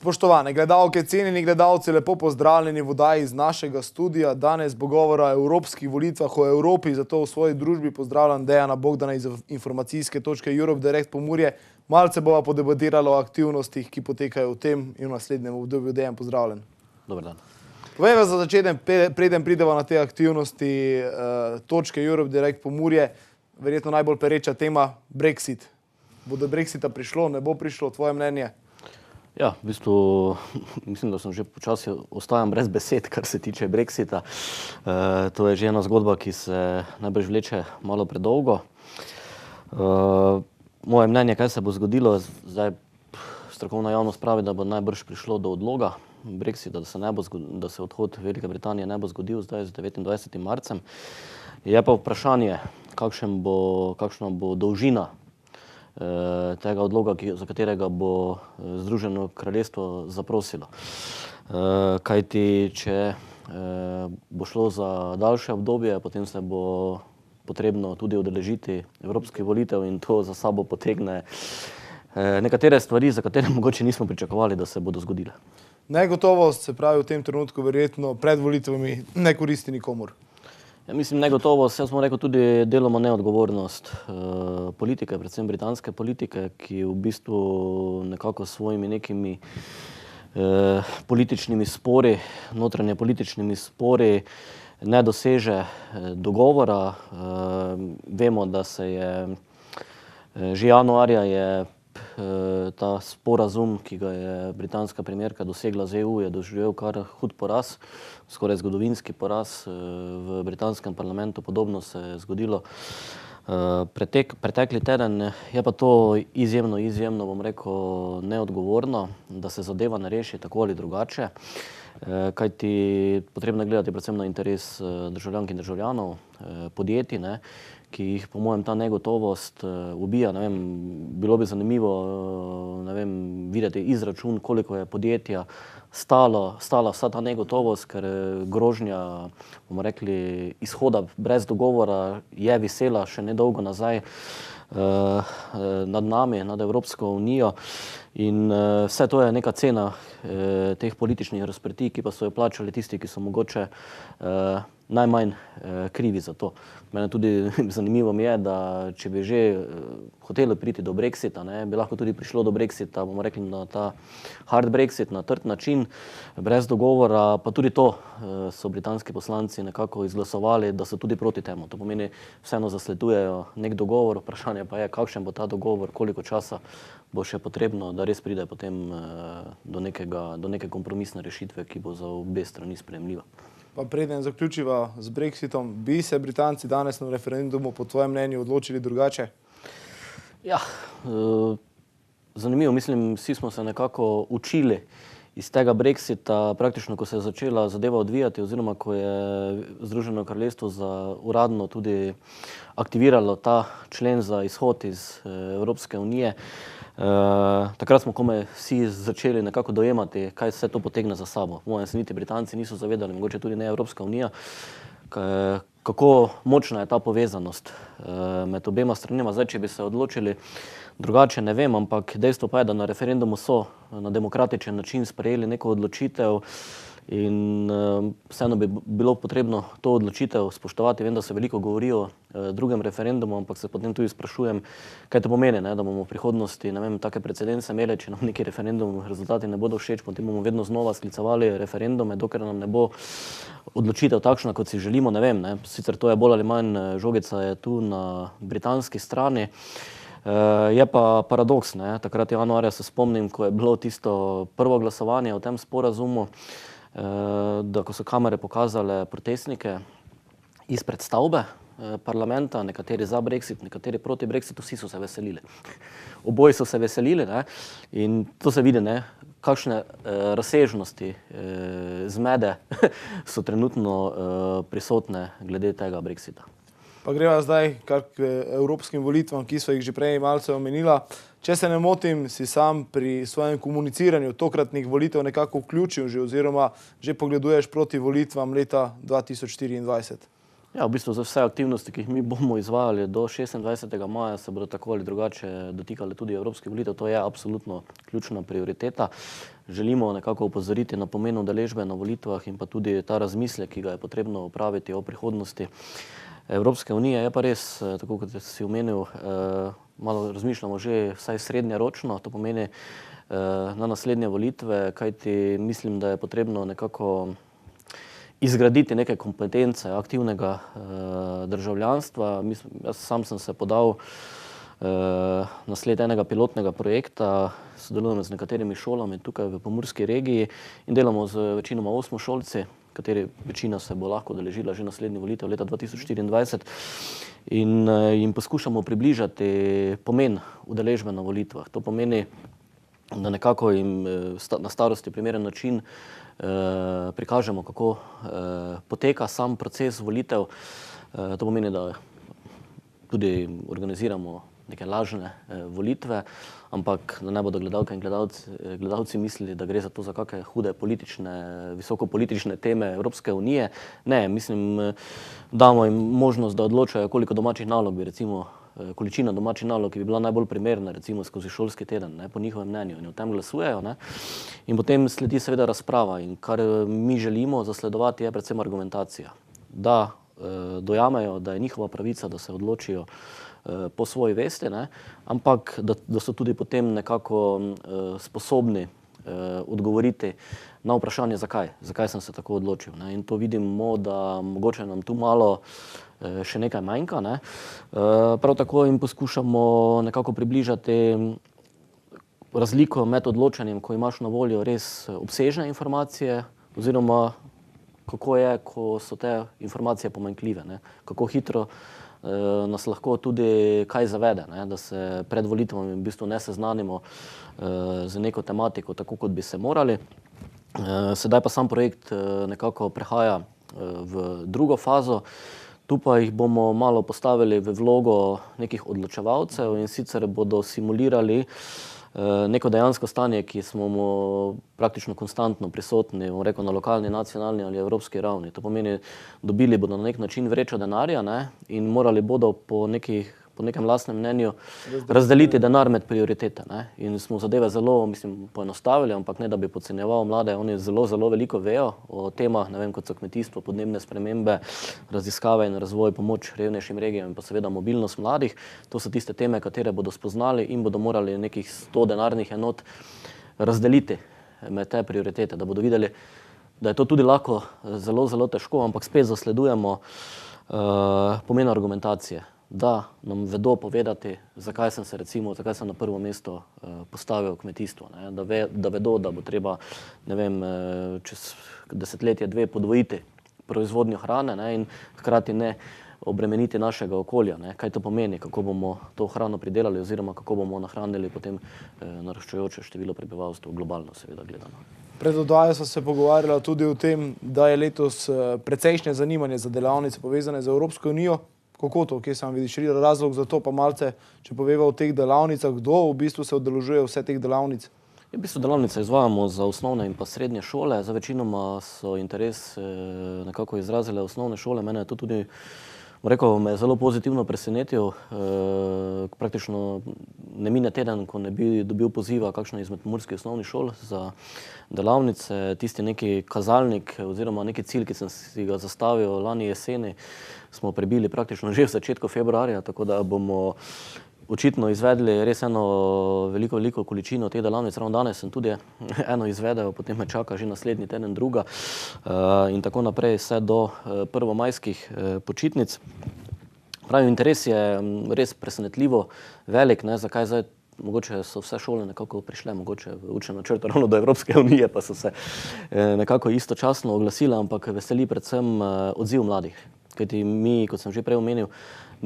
Spoštovane gledalke, cenjeni gledalci, lepo pozdravljeni v oddaji iz našega studia. Danes bo govora o evropskih volitvah, o Evropi, zato v svoji družbi pozdravljam Dejana Bogdana iz informacijske točke Europe Direct Pomurje. Malce bova podebatirala o aktivnostih, ki potekajo v tem in v naslednjem obdobju. Dejan, pozdravljen. Dober dan. Povejva za začetek, preden prideva na te aktivnosti točke Europe Direct Pomurje, verjetno najbolj pereča tema Brexit. Bo do Brexita prišlo, ne bo prišlo, tvoje mnenje? Ja, v bistvu mislim, da sem že počasi ostajam brez besed, kar se tiče Brexita. To je že ena zgodba, ki se najbrž vleče malo predolgo. Moje mnenje, kaj se bo zgodilo, zdaj strokovna javnost pravi, da bo najbrž prišlo do odloga Brexita, da se odhod Velike Britanije ne bo zgodil zdaj z 29. marcem. Je pa vprašanje, kakšna bo dolžina tega odloga, za katerega bo Združeno kraljestvo zaprosilo. Kajti, če bo šlo za daljše obdobje, potem se bo potrebno tudi udeležiti evropskih volitev in to za sabo potegne nekatere stvari, za katere mogoče nismo pričakovali, da se bodo zgodile. Negotovost, se pravi v tem trenutku verjetno pred volitvami, ne koristi nikomur. Ja, mislim, negotovost, jaz smo rekel tudi deloma neodgovornost politike, predvsem britanske politike, ki v bistvu nekako s svojimi nekimi političnimi spori, notranje političnimi spori ne doseže dogovora. Vemo, da se je že januarja je ta sporazum, ki ga je britanska premierka dosegla z EU, je doživel kar hud poraz, skoraj zgodovinski poraz v britanskem parlamentu. Podobno se je zgodilo pretekli teden. Je pa to izjemno, bom rekel, neodgovorno, da se zadeva ne reši tako ali drugače, kajti potrebno je gledati predvsem na interes državljank in državljanov, podjetij, ki jih po mojem ta negotovost ubija. Ne vem, bilo bi zanimivo videti izračun, koliko je podjetja stala vsa ta negotovost, ker grožnja, bomo rekli, izhoda brez dogovora je visela še nedolgo nazaj nad nami, nad Evropsko unijo. In vse to je neka cena teh političnih razprtij, ki pa so jo plačali tisti, ki so mogoče najmanj krivi za to. Mene tudi zanimivo mi je, da če bi že hoteli priti do Brexita, bi lahko tudi prišlo do Brexita, bomo rekli, na ta hard Brexit, na trd način, brez dogovora, pa tudi to so britanski poslanci nekako izglasovali, da so tudi proti temu. To pomeni, vseeno zasledujejo nek dogovor, vprašanje pa je, kakšen bo ta dogovor, koliko časa bo še potrebno, da res pride potem do neke kompromisne rešitve, ki bo za obe strani sprejemljiva. Pa preden zaključiva z Brexitom, bi se Britanci danes na referendumu po tvojem mnenju odločili drugače? Ja, zanimivo, mislim, vsi smo se nekako učili iz tega Brexita, praktično, ko se je začela zadeva odvijati, oziroma ko je Združeno kraljestvo uradno tudi aktiviralo ta člen za izhod iz Evropske unije. Takrat smo komaj vsi začeli nekako dojemati, kaj vse to potegne za sabo. Po mojem se niti Britanci niso zavedali, mogoče tudi ne Evropska unija, kako močna je ta povezanost med obema stranima. Zdaj, če bi se odločili drugače, ne vem, ampak dejstvo pa je, da na referendumu so na demokratičen način sprejeli neko odločitev in vseeno bi bilo potrebno to odločitev spoštovati. Vem, da se veliko govori o drugem referendumu, ampak se potem tudi sprašujem, kaj to pomeni, da bomo v prihodnosti, ne vem, take precedence imeli, če nam neki referendum rezultati ne bodo všeč, potem bomo vedno znova sklicevali referendume, dokler nam ne bo odločitev takšna, kot si želimo, ne vem. Sicer to je bolj ali manj, žogica je tu na britanski strani. Je pa paradoks, takrat januarja se spomnim, ko je bilo tisto prvo glasovanje o tem sporazumu, da ko so kamere pokazale protestnike izpred stavbe parlamenta, nekateri za Brexit, nekateri proti Brexitu, vsi so se veselili. Oboji so se veselili, in to se vidi, kakšne razsežnosti zmede so trenutno prisotne glede tega Brexita. Pa greva zdaj kar k evropskim volitvam, ki so jih že prej malce omenila. Če se ne motim, si sam pri svojem komuniciranju tokratnih volitev nekako vključil že oziroma že pogleduješ proti volitvam leta 2024. Ja, v bistvu za vse aktivnosti, ki jih mi bomo izvajali do 26. maja, se bodo tako ali drugače dotikale tudi evropskih volitev. To je absolutno ključna prioriteta. Želimo nekako opozoriti na pomen udeležbe na volitvah in pa tudi ta razmislek, ki ga je potrebno opraviti o prihodnosti Evropske unije. Je pa res, tako kot si omenil, malo razmišljamo že vsaj srednjeročno, to pomeni na naslednje volitve, kajti mislim, da je potrebno nekako izgraditi neke kompetence aktivnega državljanstva. Jaz sam sem se podal na sled enega pilotnega projekta, sodelujemo z nekaterimi šolami tukaj v pomurski regiji in delamo z večinoma osmošolci, kateri večina se bo lahko udeležila že naslednji volitev leta 2024 in jim poskušamo približati pomen udeležbe na volitvah. To pomeni, da nekako jim na starosti primeren način prikažemo, kako poteka sam proces volitev. To pomeni, da tudi organiziramo neke lažne volitve, ampak da ne bodo gledalke in gledalci mislili, da gre za to za kakšne hude politične, visokopolitične teme Evropske unije. Ne, mislim, damo jim možnost, da odločajo, koliko domačih nalog bi recimo količina domačih nalog, ki bi bila najbolj primerna, recimo skozi šolski teden, ne, po njihovem mnenju, in o tem glasujejo. Ne. In potem sledi seveda razprava in kar mi želimo zasledovati je predvsem argumentacija. Da dojamejo, da je njihova pravica, da se odločijo po svoji vesti, ne, ampak da so tudi potem nekako sposobni odgovoriti na vprašanje, zakaj sem se tako odločil. Ne. In to vidimo, da mogoče nam tu malo še nekaj manjka. Ne. Prav tako jim poskušamo nekako približati razliko med odločanjem, ko imaš na voljo res obsežne informacije, oziroma kako je, ko so te informacije pomanjkljive, ne. Kako hitro nas lahko tudi kaj zavede, ne, da se pred volitvami v bistvu ne seznanimo z neko tematiko, tako kot bi se morali. Sedaj pa sam projekt nekako prehaja v drugo fazo. Tu pa jih bomo malo postavili v vlogo nekih odločevalcev in sicer bodo simulirali neko dejansko stanje, ki smo mu praktično konstantno prisotni, bom rekel, na lokalni, nacionalni ali evropski ravni. To pomeni, dobili bodo na nek način vrečo denarja, ne, in morali bodo po nekem lastnem mnenju razdeliti denar med prioritete. Ne. In smo zadeve zelo, mislim, poenostavili, ampak ne da bi podcenjeval mlade, oni zelo veliko vejo o temah, ne vem, kot so kmetijstvo, podnebne spremembe, raziskave in razvoj, pomoč revnejšim regijam in pa seveda mobilnost mladih. To so tiste teme, katere bodo spoznali in bodo morali nekih 100 denarnih enot razdeliti med te prioritete, da bodo videli, da je to tudi lahko zelo težko, ampak spet zasledujemo pomen argumentacije. Da nam vedo povedati, zakaj sem na prvo mesto postavil kmetijstvo. Ne? Da vedo, da bo treba, ne vem, čez desetletje, dve podvojiti proizvodnjo hrane, ne? In hkrati ne obremeniti našega okolja. Ne? Kaj to pomeni, kako bomo to hrano pridelali oziroma kako bomo nahranili potem naraščajoče število prebivalstva, globalno seveda gledano. Pred oddajo sva se pogovarjala tudi o tem, da je letos precejšnje zanimanje za delavnice povezane z Evropsko unijo. Kako to, kje sam vidiš razlog za to, pa malce, če poveva o teh delavnicah, kdo v bistvu se udeležuje vse teh delavnic? V bistvu delavnice izvajamo za osnovne in pa srednje šole. Za večinoma so interes nekako izrazile osnovne šole. Mene je to tudi, rekel, me je zelo pozitivno presenetil. Praktično ne mine teden, ko ne bi dobil poziva kakšna izmed pomurskih osnovnih šol za delavnice. Tisti neki kazalnik oziroma neki cilj, ki sem si ga zastavil lani jeseni, smo prebili praktično že v začetku februarja, tako da bomo očitno izvedli res eno veliko količino teh delavnic. Ravno danes sem tudi eno izvedel, potem me čaka že naslednji teden druga in tako naprej vse do prvomajskih počitnic. Pravi, interes je res presenetljivo velik, ne, zakaj zdaj. Mogoče so vse šole nekako prišle, mogoče v učnem načrtu ravno do Evropske unije, pa so se nekako istočasno oglasile, ampak veseli predvsem odziv mladih. Kajti mi, kot sem že prej omenil,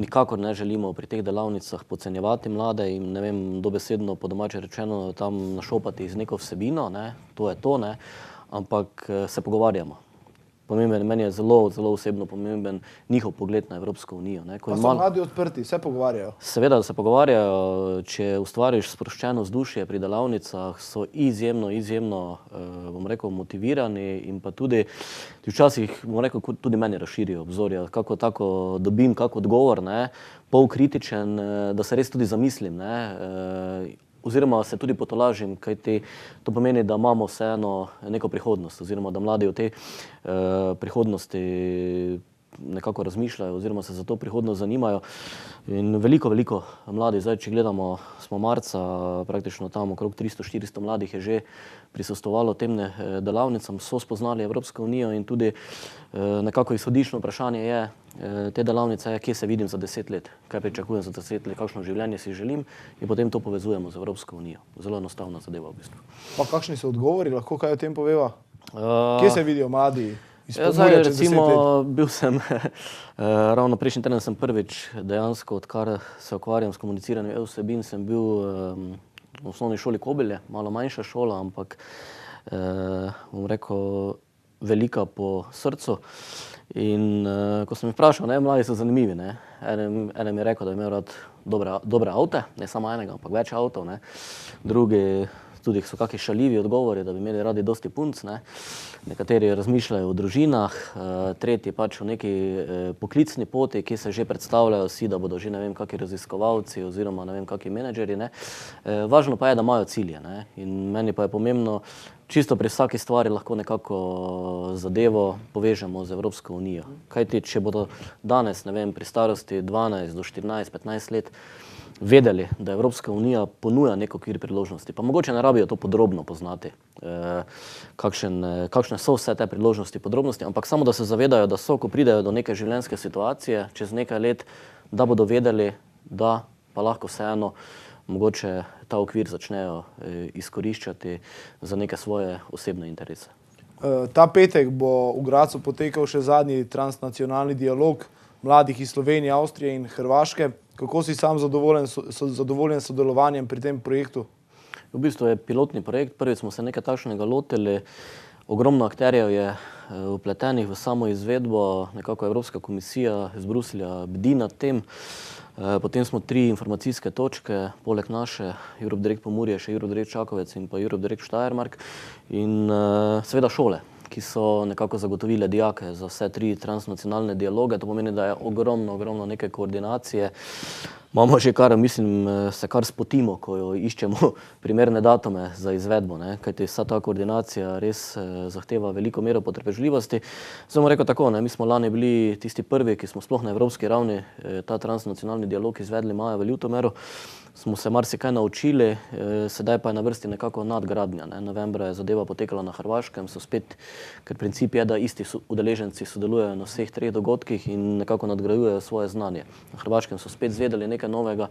nikakor ne želimo pri teh delavnicah podcenjevati mlade in, ne vem, dobesedno po domače rečeno tam našopati z neko vsebino, ne, to je to, ne, ampak se pogovarjamo. pomemben, meni je zelo, zelo osebno pomemben njihov pogled na Evropsko unijo. Ne. Pa so mladi odprti, se pogovarjajo? Seveda, da se pogovarjajo, če ustvariš sproščeno vzdušje pri delavnicah, so izjemno, bom rekel, motivirani in pa tudi včasih, bom rekel, tudi meni razširijo obzorja, kako tako dobim kak odgovor, ne, polkritičen, da se res tudi zamislim, ne, oziroma se tudi potolažim, kajti to pomeni, da imamo vseeno neko prihodnost, oziroma da mladi o tej prihodnosti nekako razmišljajo oziroma se za to prihodnost zanimajo. In veliko mladih, zdaj, če gledamo, smo marca, praktično tam okrog 300-400 mladih je že prisostvovalo tem delavnicam, so spoznali Evropsko unijo in tudi nekako izhodiščno vprašanje je, te delavnice je, kje se vidim za 10 let, kaj pričakujem za 10 let, kakšno življenje si želim in potem to povezujemo z Evropsko unijo. Zelo enostavna zadeva v bistvu. Pa kakšni so odgovori, lahko kaj o tem poveva? Kje se vidijo mladi? Zdaj, recimo, bil sem, ravno prejšnji teden sem prvič dejansko, odkar se ukvarjam s komuniciranjem vsebin, sem bil v osnovni šoli Kobilje, malo manjša šola, ampak bom rekel, velika po srcu. In ko sem jih vprašal, ne, mladi so zanimivi, ne. Eden mi je rekel, da bi imel rad dobre avte, ne samo enega, ampak več avtov, ne. Drugi tudi so kakšni šaljivi odgovori, da bi imeli radi dosti punc, ne. Nekateri razmišljajo o družinah, tretji pač o neki poklicni poti, ki se že predstavljajo vsi, da bodo že ne vem kakšni raziskovalci oziroma ne vem kakšni menedžerji, ne. Važno pa je, da imajo cilje, ne. In meni pa je pomembno, čisto pri vsaki stvari lahko nekako zadevo povežemo z Evropsko unijo. Kajti, če bodo danes, ne vem, pri starosti 12 do 14, 15 let vedeli, da Evropska unija ponuja nek okvir priložnosti, pa mogoče ne rabijo to podrobno poznati, kakšne so vse te priložnosti, podrobnosti, ampak samo, da se zavedajo, da so, ko pridejo do neke življenjske situacije, čez nekaj let, da bodo vedeli, da pa lahko vseeno mogoče ta okvir začnejo izkoriščati za neke svoje osebne interese. Ta petek bo v Gradcu potekal še zadnji transnacionalni dialog mladih iz Slovenije, Avstrije in Hrvaške. Kako si sam zadovoljen s sodelovanjem pri tem projektu? V bistvu je pilotni projekt, prvič smo se nekaj takšnega lotili. Ogromno akterjev je vpletenih v samo izvedbo, nekako Evropska komisija iz Bruslja bdi nad tem. Potem smo 3 informacijske točke, poleg naše, Europe Direct Pomurje, še Europe Direct Čakovec in pa Europe Direct Steiermark in seveda šole, ki so nekako zagotovile dijake za vse 3 transnacionalne dialoge. To pomeni, da je ogromno neke koordinacije. Imamo že kar, mislim, se kar spotimo, ko jo iščemo primerne datume za izvedbo, ne? Kajti vsa ta koordinacija res zahteva veliko mero potrpežljivosti. Samo rekel tako, ne? Mi smo lani bili tisti prvi, ki smo sploh na evropski ravni ta transnacionalni dialog izvedli maja v Ljutomeru. Smo se marsikaj naučili, sedaj pa je na vrsti nekako nadgradnja, ne? Novembra je zadeva potekala na Hrvaškem, so spet, ker princip je, da isti udeleženci sodelujejo na vseh 3 dogodkih in nekako nadgrajujejo svoje znanje. Na Hrvaškem so spet zvedeli nekaj novega,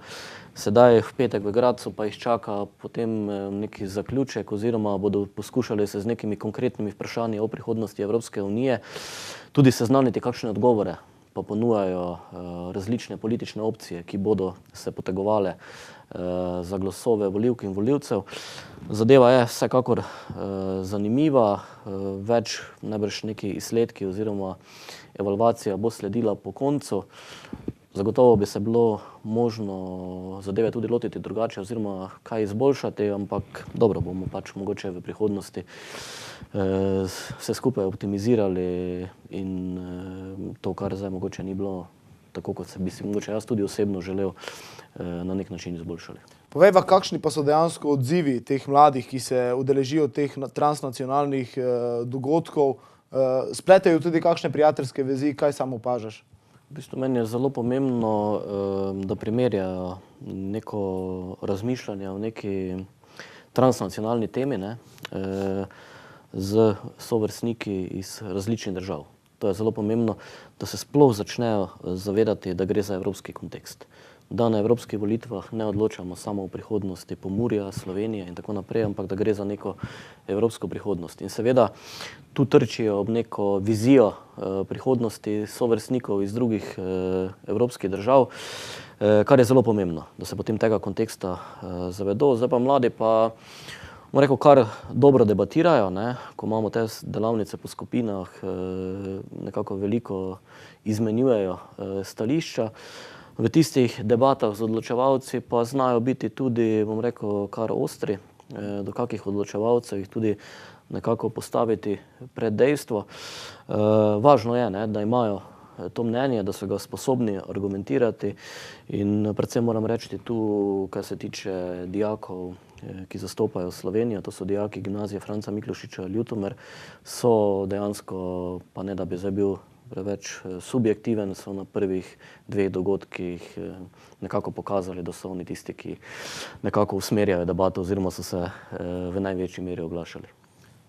sedaj v petek v Gradcu pa jih čaka potem neki zaključek oziroma bodo poskušali se z nekimi konkretnimi vprašanji o prihodnosti Evropske unije tudi seznaniti kakšne odgovore, pa ponujajo različne politične opcije, ki bodo se potegovale za glasove volivk in volivcev. Zadeva je vsekakor zanimiva, več najbrž neki izsledki oziroma evalvacija bo sledila po koncu. Zagotovo bi se bilo možno zadeve tudi lotiti drugače oziroma kaj izboljšati, ampak dobro, bomo pač mogoče v prihodnosti vse skupaj optimizirali in to, kar zdaj mogoče ni bilo tako, kot bi si mogoče jaz tudi osebno želel, na nek način izboljšali. Povej pa, kakšni pa so dejansko odzivi teh mladih, ki se udeležijo teh transnacionalnih dogodkov, spletejo tudi kakšne prijateljske vezi, kaj sam opažaš? V bistvu meni je zelo pomembno, da primerjajo neko razmišljanje o neki transnacionalni temi, ne, z sovrstniki iz različnih držav. To je zelo pomembno, da se sploh začnejo zavedati, da gre za evropski kontekst. Da na evropskih volitvah ne odločamo samo o prihodnosti Pomurja, Slovenije in tako naprej, ampak da gre za neko evropsko prihodnost. In seveda tu trčijo ob neko vizijo prihodnosti sovrstnikov iz drugih evropskih držav, kar je zelo pomembno, da se potem tega konteksta zavedo. Zdaj pa mladi pa bom rekel, kar dobro debatirajo, ne, ko imamo te delavnice po skupinah, nekako veliko izmenjujejo stališča. V tistih debatah z odločevalci pa znajo biti tudi, bom rekel, kar ostri, do kakih odločevalcev jih tudi nekako postaviti pred dejstvo. Važno je, ne, da imajo to mnenje, da so ga sposobni argumentirati in predvsem moram reči tu, kar se tiče dijakov, ki zastopajo Slovenijo, to so dijaki gimnazije Franca Miklošiča Ljutomer, so dejansko, pa ne da bi zdaj bil preveč subjektiven, so na prvih dveh dogodkih nekako pokazali, da so oni tisti, ki nekako usmerjajo debato oziroma so se v največji meri oglašali.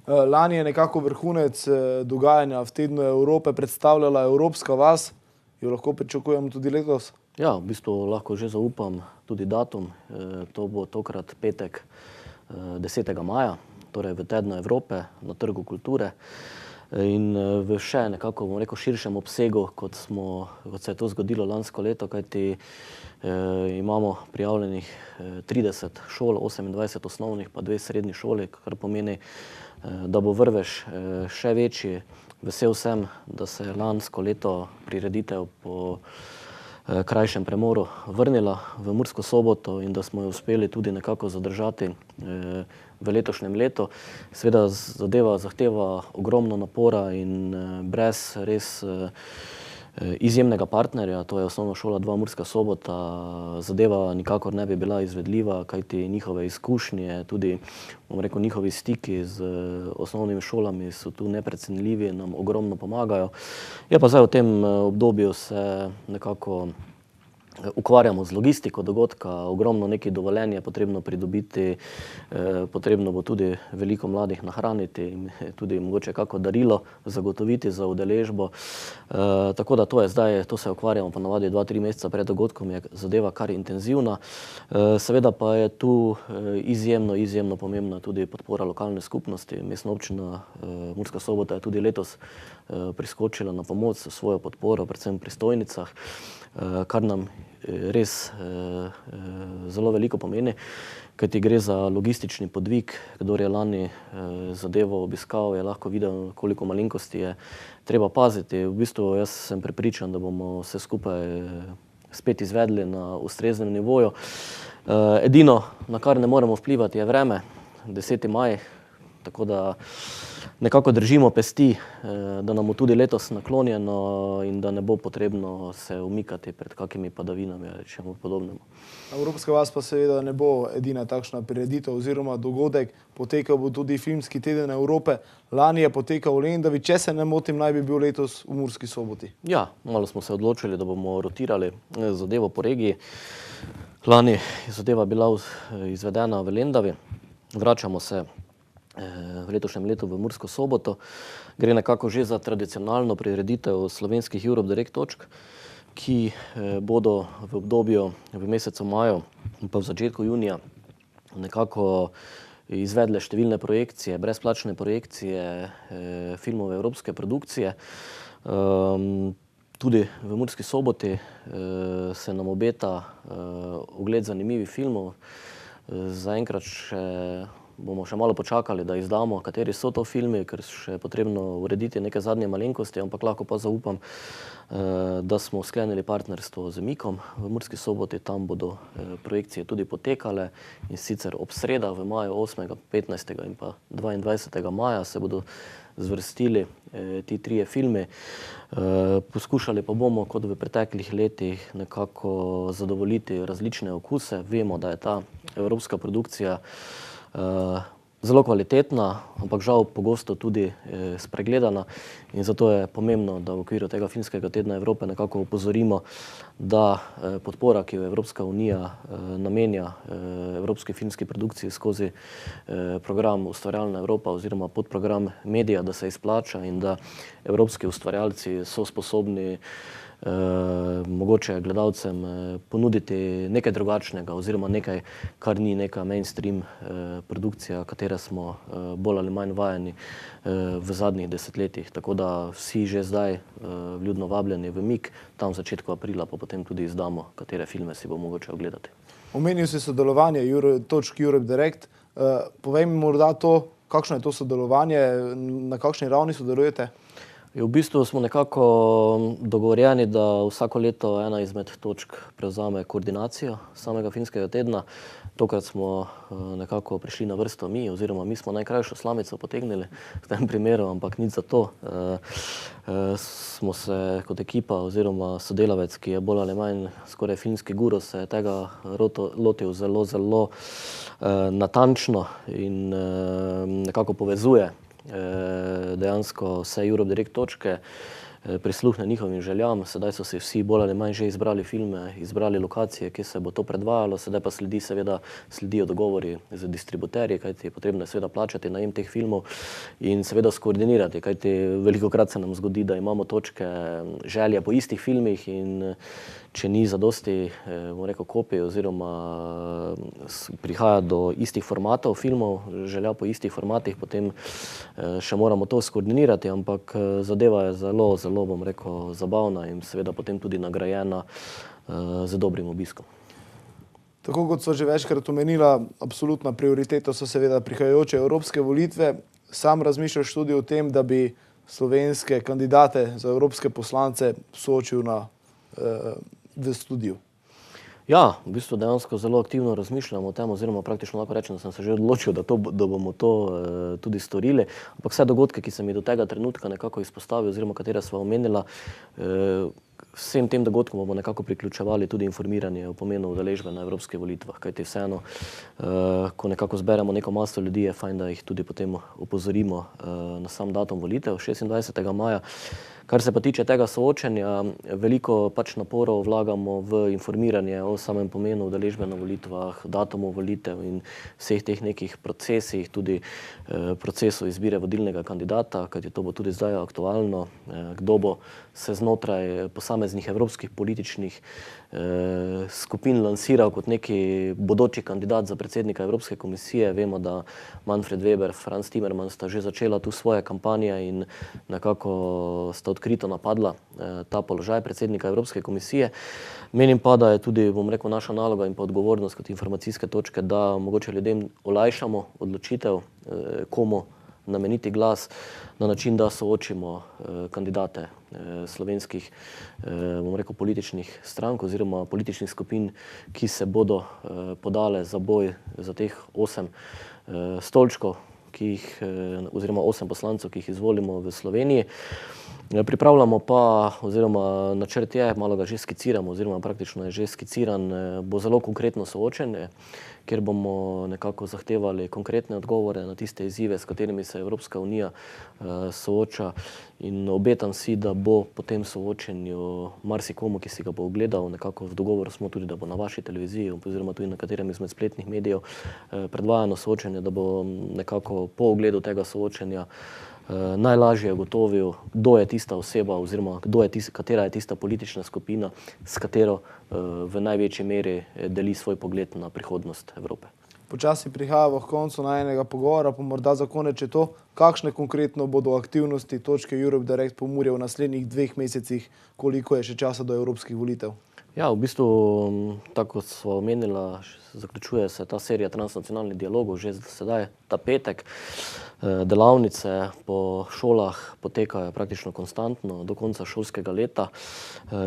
Lani je nekako vrhunec dogajanja v Tednu Evrope predstavljala Evropska vas. Jo lahko pričakujemo tudi letos? Ja, v bistvu lahko že zaupam tudi datum. To bo tokrat petek 10. maja, torej v Tednu Evrope na Trgu kulture. In v še nekako, bom rekel, širšem obsegu, kot se je to zgodilo lansko leto, kajti imamo prijavljenih 30 šol, 28 osnovnih pa 2 srednji šoli, kar pomeni, da bo vrvež še večji. Vesel sem, da se je lansko leto prireditev po krajšem premoru vrnila v Mursko Soboto in da smo jo uspeli tudi nekako zadržati v letošnjem letu. Seveda zadeva zahteva ogromno napora in brez res izjemnega partnerja, to je Osnovna šola 2 Murska Sobota, zadeva nikakor ne bi bila izvedljiva, kajti njihove izkušnje, tudi, bom rekel, njihovi stiki z osnovnimi šolami so tu neprecenljivi, nam ogromno pomagajo. Je pa zdaj v tem obdobju se nekako ukvarjamo z logistiko dogodka, ogromno nekih dovoljenj je potrebno pridobiti, potrebno bo tudi veliko mladih nahraniti in tudi mogoče kako darilo zagotoviti za udeležbo. Tako da to je zdaj, to se ukvarjamo ponavadi 2-3 meseca pred dogodkom, je zadeva kar intenzivna. Seveda pa je tu izjemno pomembna tudi podpora lokalne skupnosti. Mestna občina Murska Sobota je tudi letos priskočila na pomoč s svojo podporo, predvsem pri stojnicah, kar nam res zelo veliko pomeni, kajti gre za logistični podvig. Kdor je lani zadevo obiskal, je lahko videl, koliko malenkosti je treba paziti. V bistvu jaz sem prepričan, da bomo vse skupaj spet izvedli na ustreznem nivoju. Edino, na kar ne moremo vplivati, je vreme, 10. maj, tako da nekako držimo pesti, da nam bo tudi letos naklonjeno in da ne bo potrebno se umikati pred kakimi padavinami ali čemu podobnemu. Evropska vas pa seveda ne bo edina takšna prireditev oziroma dogodek. Potekal bo tudi Filmski teden Evrope. Lani je potekal v Lendavi, če se ne motim, naj bi bil letos v Murski Soboti. Ja, malo smo se odločili, da bomo rotirali zadevo po regiji. Lani je zadeva bila izvedena v Lendavi. Vračamo se v letošnjem letu v Mursko Soboto. Gre nekako že za tradicionalno prireditev slovenskih Europe Direct točk, ki bodo v obdobju v mesecu maju in pa v začetku junija nekako izvedle številne projekcije, brezplačne projekcije filmov evropske produkcije. Tudi v Murski Soboti se nam obeta ogled zanimivih filmov. Zaenkrat bomo še malo počakali, da izdamo, kateri so to filmi, ker še je potrebno urediti neke zadnje malenkosti, ampak lahko pa zaupam, da smo sklenili partnerstvo z Mikom v Murski Soboti. Tam bodo projekcije tudi potekale in sicer ob sredah v maju 8., 15. in pa 22. maja se bodo zvrstili ti 3 filmi. Poskušali pa bomo, kot v preteklih letih, nekako zadovoljiti različne okuse. Vemo, da je ta evropska produkcija zelo kvalitetna, ampak žal pogosto tudi spregledana in zato je pomembno, da v okviru tega Filmskega tedna Evrope nekako opozorimo, da podpora, ki jo Evropska unija namenja evropski filmski produkciji skozi program Ustvarjalna Evropa oziroma podprogram Medija, da se izplača in da evropski ustvarjalci so sposobni mogoče gledalcem ponuditi nekaj drugačnega oziroma nekaj, kar ni neka mainstream produkcija, katere smo bolj ali manj vajeni v zadnjih desetletjih. Tako da vsi že zdaj vljudno vabljeni v Mik, tam v začetku aprila pa potem tudi izdamo, katere filme si bo mogoče ogledati. Omenil si sodelovanje točk Europe Direct. Povej mi morda to, kakšno je to sodelovanje, na kakšni ravni sodelujete? V bistvu smo nekako dogovorjeni, da vsako leto ena izmed točk prevzame koordinacijo samega finskega tedna. Tokrat smo nekako prišli na vrsto mi, oziroma mi smo najkrajšo slamico potegnili v tem primeru, ampak nič za to. Smo se kot ekipa oziroma sodelavec, ki je bolj ali manj skoraj finski guru, se je tega lotil zelo natančno in nekako povezuje dejansko vse Europe Direct točke, prisluhne njihovim željam. Sedaj so si vsi bolj ali manj že izbrali filme, izbrali lokacije, kjer se bo to predvajalo, sedaj pa sledijo dogovori z distributerji, kajti potrebno je seveda plačati najem teh filmov in seveda skoordinirati, kajti velikokrat se nam zgodi, da imamo točke želje po istih filmih in če ni zadosti, bom rekel, kopij oziroma prihaja do istih formatov filmov, želja po istih formatih, potem še moramo to skoordinirati, ampak zadeva je zelo, bom rekel, zabavna in seveda potem tudi nagrajena z dobrim obiskom. Tako kot so že večkrat omenila, absolutna prioriteta so seveda prihajajoče evropske volitve. Sam razmišljaš tudi o tem, da bi slovenske kandidate za evropske poslance soočil v studiu? Ja, v bistvu dejansko zelo aktivno razmišljamo o tem, oziroma praktično lahko rečem, da sem se že odločil, da bomo to tudi storili. Ampak vse dogodke, ki sem jih do tega trenutka nekako izpostavil, oziroma katere sva omenila, vsem tem dogodkom bomo nekako priključevali tudi informiranje o pomenu udeležbe na evropskih volitvah, kajti vseeno, ko nekako zberemo neko maso ljudi, je fajn, da jih tudi potem opozorimo na sam datum volitev, 26. maja. Kar se pa tiče tega soočenja, veliko pač naporov vlagamo v informiranje o samem pomenu udeležbe na volitvah, datumu volitev in vseh teh nekih procesih, tudi procesu izbire vodilnega kandidata, kajti to bo tudi zdaj aktualno, kdo bo se znotraj posameznih evropskih političnih skupin lansiral kot neki bodoči kandidat za predsednika Evropske komisije. Vemo, da Manfred Weber, Franz Timmermans sta že začela tu svoje kampanje in nekako sta odkrito napadla ta položaj predsednika Evropske komisije. Menim pa, da je tudi, bom rekel, naša naloga in pa odgovornost kot informacijske točke, da mogoče ljudem olajšamo odločitev, komu nameniti glas, na način, da soočimo kandidate slovenskih, bom rekel, političnih strank oziroma političnih skupin, ki se bodo podale za boj za teh 8 stolčkov, oziroma 8 poslancev, ki jih izvolimo v Sloveniji. Pripravljamo pa, oziroma načrt je, malo ga že skiciramo, oziroma praktično je že skiciran, bo zelo konkretno soočenje, kjer bomo nekako zahtevali konkretne odgovore na tiste izzive, s katerimi se Evropska unija sooča, in obetam si, da bo po tem soočenju marsikomu, ki si ga bo ogledal, nekako v dogovoru smo tudi, da bo na vaši televiziji oziroma tudi na katerem izmed spletnih medijev predvajano soočenje, da bo nekako po ogledu tega soočenja najlažje ugotovil, kdo je tista oseba oziroma katera je tista politična skupina, s katero v največji meri deli svoj pogled na prihodnost Evrope. Počasi prihajamo k koncu najinega pogovora, pa morda za konec še to, kakšne konkretno bodo aktivnosti točke Europe Direct Pomurje v naslednjih 2 mesecih, koliko je še časa do evropskih volitev? Ja, v bistvu, tako kot sva omenila, zaključuje se ta serija transnacionalnih dialogov že sedaj, ta petek. Delavnice po šolah potekajo praktično konstantno do konca šolskega leta.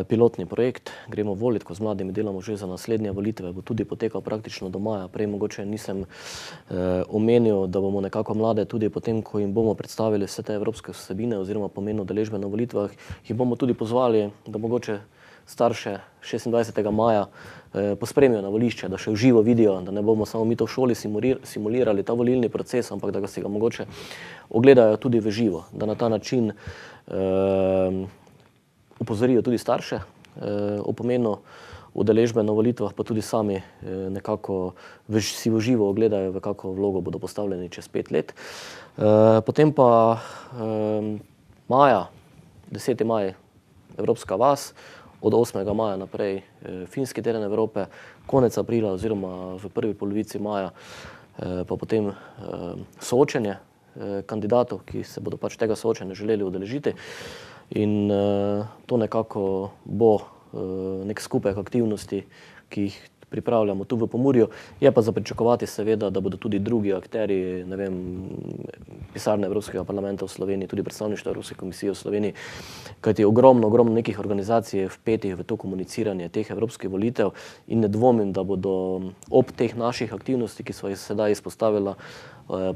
Pilotni projekt Gremo volit, ko z mladimi delamo že za naslednje volitve, bo tudi potekal praktično do maja. Prej mogoče nisem omenil, da bomo nekako mlade tudi potem, ko jim bomo predstavili vse te evropske vsebine oziroma pomen udeležbe na volitvah, jih bomo tudi pozvali, da mogoče starše 26. maja pospremijo na volišče, da še v živo vidijo, da ne bomo samo mi to v šoli simulirali ta volilni proces, ampak da ga si ga mogoče ogledajo tudi v živo, da na ta način upozorijo tudi starše o pomenu udeležbe na volitvah, pa tudi sami nekako si v živo ogledajo, v kakšno vlogo bodo postavljeni čez 5 let. Potem pa maja, 10. maj, Evropska vas, od 8. maja naprej Finski teden Evrope, konec aprila oziroma v prvi polovici maja pa potem soočenje kandidatov, ki se bodo pač tega soočenja želeli udeležiti. In to nekako bo nek skupek aktivnosti, ki jih pripravljamo tu v Pomurju. Je pa za pričakovati seveda, da bodo tudi drugi akterji, ne vem, pisarne Evropskega parlamenta v Sloveniji, tudi predstavništvo Evropske komisije v Sloveniji, kajti ogromno nekih organizacij je vpetih v to komuniciranje teh evropskih volitev in ne dvomim, da bodo ob teh naših aktivnosti, ki so jih sedaj izpostavila,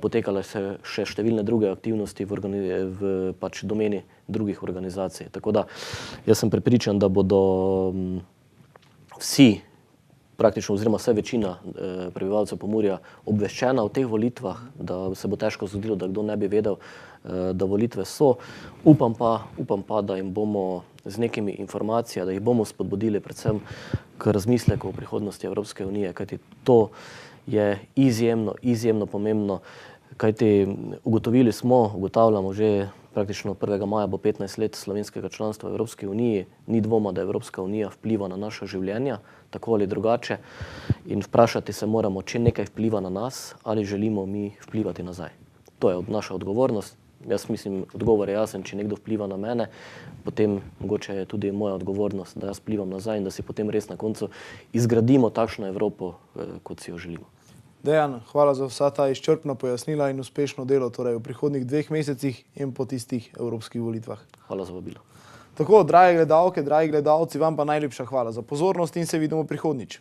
potekale še številne druge aktivnosti v pač domeni drugih organizacij. Tako da jaz sem prepričan, da bodo vsi praktično oziroma vse večina prebivalcev Pomurja obveščena o teh volitvah, da se bo težko zgodilo, da kdo ne bi vedel, da volitve so. Upam pa, da jim bomo z nekimi informacijami, da jih bomo spodbudili predvsem k razmisleku o prihodnosti Evropske unije, kajti to je izjemno pomembno, kajti ugotavljamo že praktično 1. maja bo 15 let slovenskega članstva v Evropski uniji, ni dvoma, da Evropska unija vpliva na naša življenja, tako ali drugače, in vprašati se moramo, če nekaj vpliva na nas, ali želimo mi vplivati nazaj. To je naša odgovornost. Jaz mislim, odgovor je jasen, če nekdo vpliva na mene, potem mogoče je tudi moja odgovornost, da jaz vplivam nazaj in da si potem res na koncu izgradimo takšno Evropo, kot si jo želimo. Dejan, hvala za vsa ta izčrpna pojasnila in uspešno delo torej v prihodnjih 2 mesecih in po tistih evropskih volitvah. Hvala za vabilo. Tako, drage gledalke, dragi gledalci, vam pa najlepša hvala za pozornost in se vidimo prihodnjič.